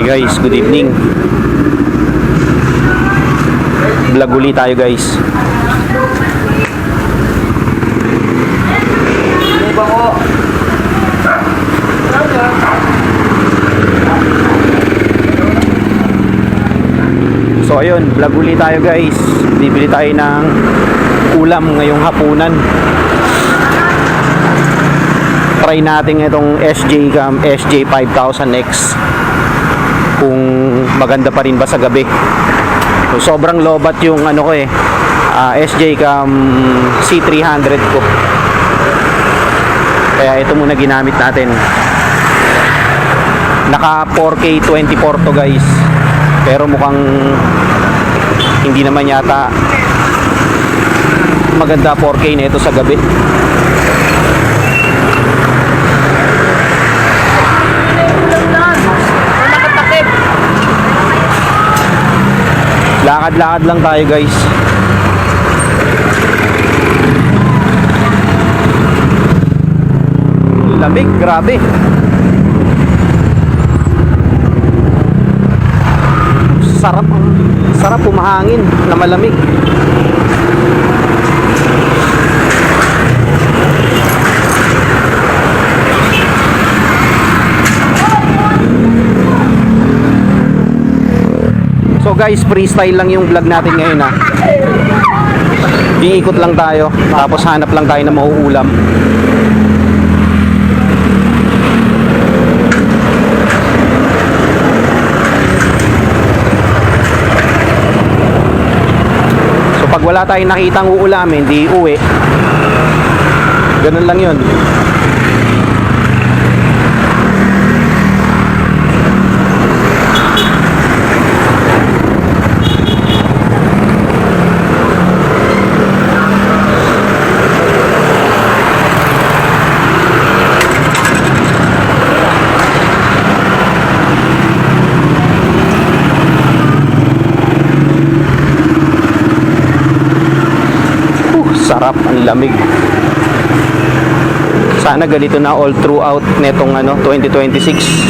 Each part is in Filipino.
Guys, good evening. Vlog uli tayo guys. So ayun, vlog uli tayo guys. Bibili tayo ng ulam ngayong hapunan. Try natin itong SJCam SJ5000X kung maganda pa rin ba sa gabi. So, sobrang lobat yung ano ko SJCam C300 ko, kaya ito muna ginamit natin. Naka 4K 24 to guys, pero mukhang hindi naman yata maganda 4K na ito sa gabi. Lakad-lakad lang tayo guys. Lamig, grabe. Sarap pumahangin na malamig. So guys, freestyle lang yung vlog natin ngayon ha. Iikot lang tayo, tapos hanap lang tayo ng mauulam. So pag wala tayong nakitang uulamin, di uwi. Ganun lang yun. Sarap, ang lamig. Sana ganito na all throughout netong 2026.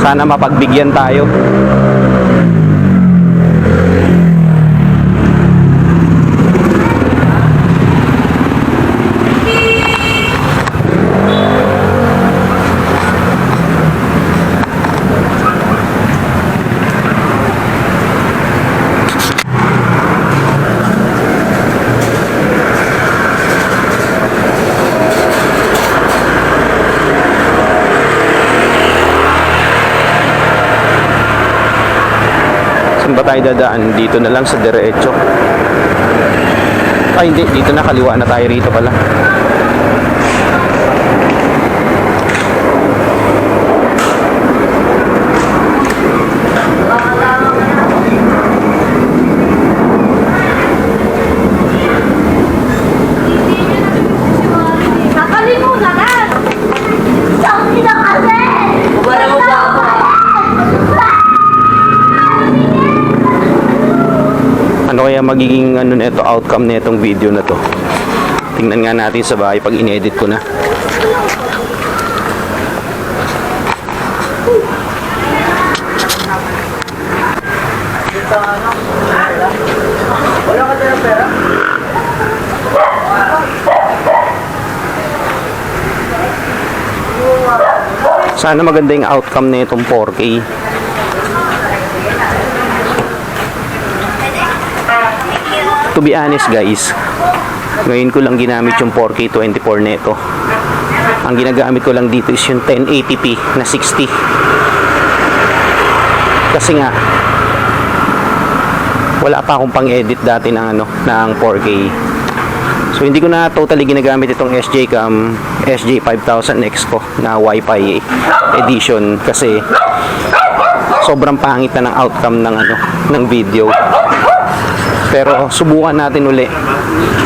Sana mapagbigyan tayo. Saan ba tayo dadaan? Dito na lang sa diretso. Ay hindi, dito na, kaliwa na tayo rito pala. Ano kaya magiging neto outcome netong video na to? Tingnan nga natin sa bahay pag inedit ko na. Sana maganda yung outcome netong 4K. To be honest guys, ngayon ko lang ginamit yung 4K 24 neto. Ang ginagamit ko lang dito is yung 1080p na 60. Kasi nga wala pa akong pang-edit dati ng ng 4K. So hindi ko na totally ginagamit itong SJCam SJ5000X ko na Wi-Fi edition kasi sobrang pangit na ng outcome ng video. Pero subukan natin uli.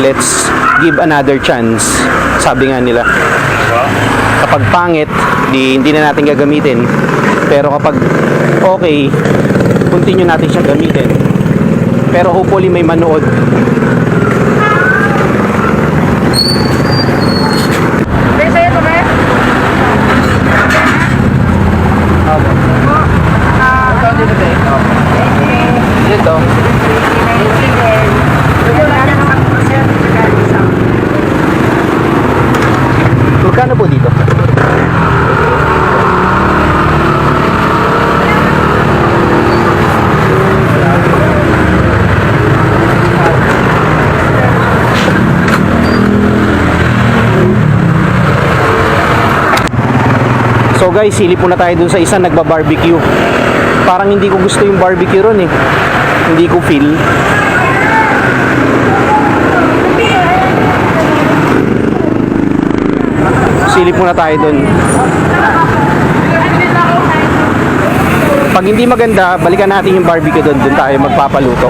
Let's give another chance. Sabi nga nila, kapag pangit, hindi na natin gagamitin. Pero kapag okay, continue natin siyang gamitin. Pero hopefully may manood. guys, silip muna tayo dun sa isa nagba-barbecue. Parang hindi ko gusto yung barbecue ron eh. Hindi ko feel. Silip muna tayo dun. Pag hindi maganda, balikan natin yung barbecue dun. Dun tayo magpapaluto.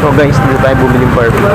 So guys, dito tayo bumili ng barbecue.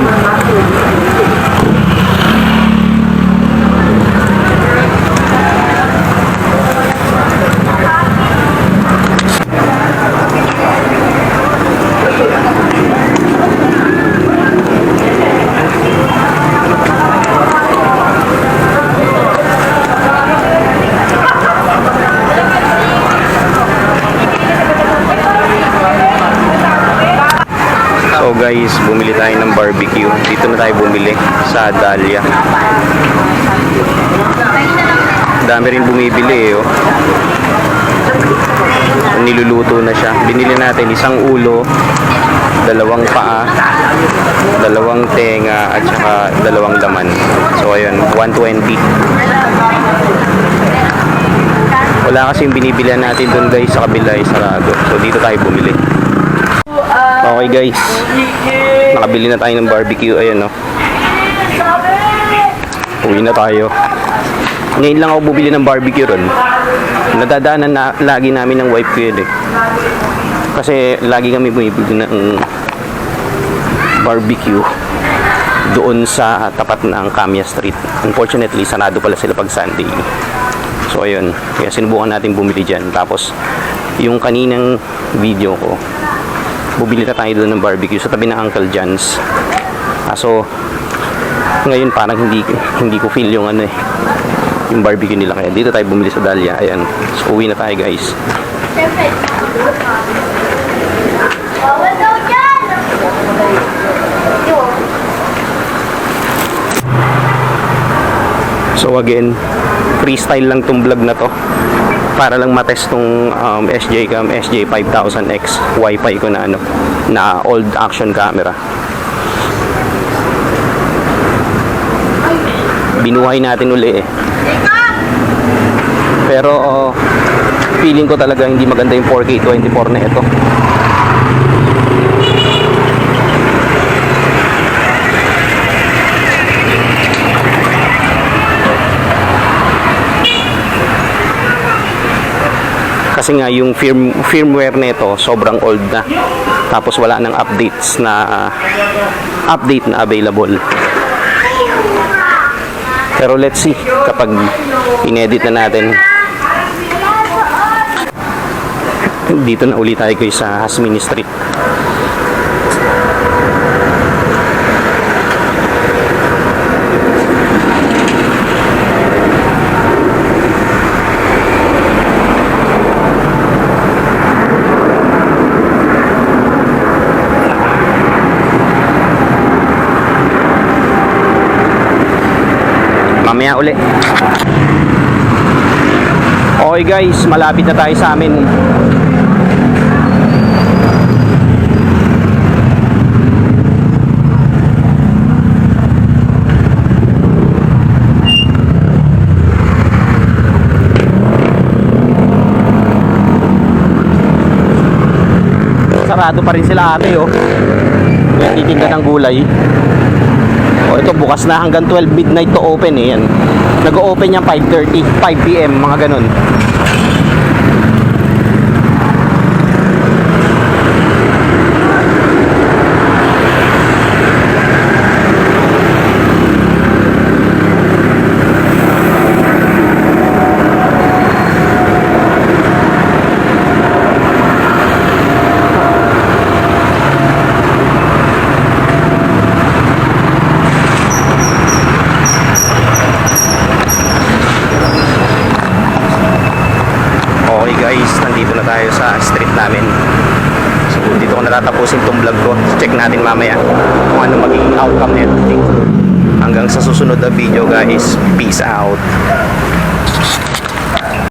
So guys, bumili tayo ng barbecue. Dito na tayo bumili sa Dahlia. Dami rin bumibili eh, oh. Niluluto na siya. Binili natin isang ulo, dalawang paa, dalawang tenga, at saka dalawang laman. So ayun, 120. Wala kasing binibilihan natin dun guys, sa kabila ay sarado. So dito tayo bumili. Okay guys, nakabili na tayo ng barbecue. Ayan, no. Uwi na tayo. Ngayon lang ako bumili ng barbecue ron. Nadadaanan na lagi namin ng wife ko yun eh. Kasi lagi kami bumibili ng barbecue doon sa tapat ng Camia Street. Unfortunately, sarado pala sila pag Sunday. So ayun, kaya sinubukan natin bumili dyan. Tapos yung kaninang video ko, bumili na tayo doon ng barbecue sa tabi ng Uncle John's. So ngayon parang hindi ko feel yung ano eh, yung barbecue nila, kaya dito tayo bumili sa Dahlia. Ayan, so uwi na tayo guys. So again, freestyle lang tong vlog na to para lang matest tong SJCam SJ5000X Wi-Fi ko na ano, na old action camera. Binuhay natin uli eh. Pero feeling ko talaga hindi maganda yung 4K 24 na ito. Kasi nga yung firmware nito sobrang old na. Tapos wala nang updates na update na available. Pero let's see kapag inedit na natin. Dito na ulit tayo guys sa Hasmini Street. Mamaya uli. Okay guys, malapit na tayo sa amin. Sarado pa rin sila ate, oh. Nagtitinda ng gulay. Oh, ito bukas na hanggang 12 midnight to open eh. Yan. Nag-o-open yan 5:30, 5 PM, mga ganun. Guys, nandito na tayo sa street namin. So dito ko natatapusin tong vlog ko. Check natin mamaya kung ano magiging outcome nito. Hanggang sa susunod na video guys. Peace out.